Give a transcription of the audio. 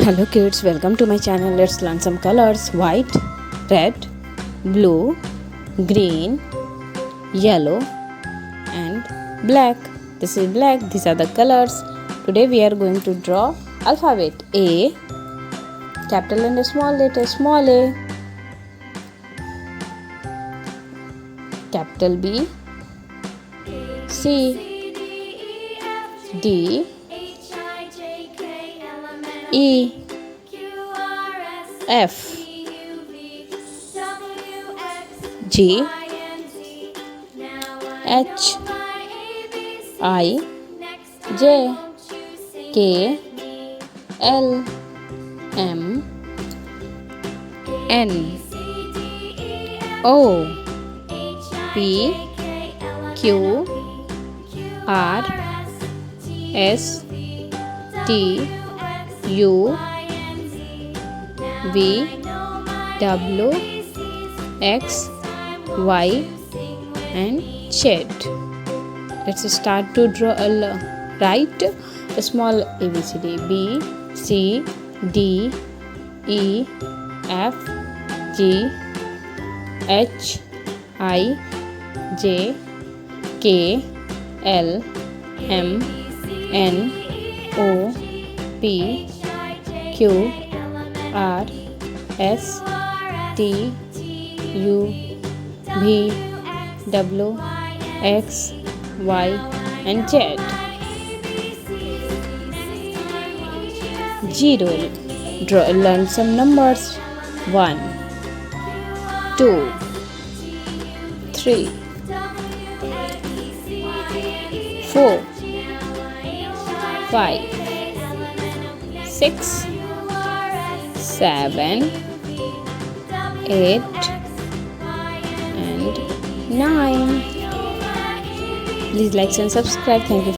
Hello kids, welcome to my channel. Let's learn some colors: white, red, blue, green, yellow and black. This is black. These are the colors. Today we are going to draw alphabet A, capital and a small letter small a, capital B, C, D, E, F, G, H, I, J, K, L, M, N, O, P, Q, R, S, T, U, V, W, X, Y and Z. Let's start to draw write a small ABCD: B, C, D, E, F, G, H, I, J, K, L, M, N, O, P, Q, R, S, T, U, V, W, X, Y and Z. Zero. Learn some numbers: 1, 2, 3, 4, 5, 6, 7, 8 and 9. Please like and subscribe. Thank you.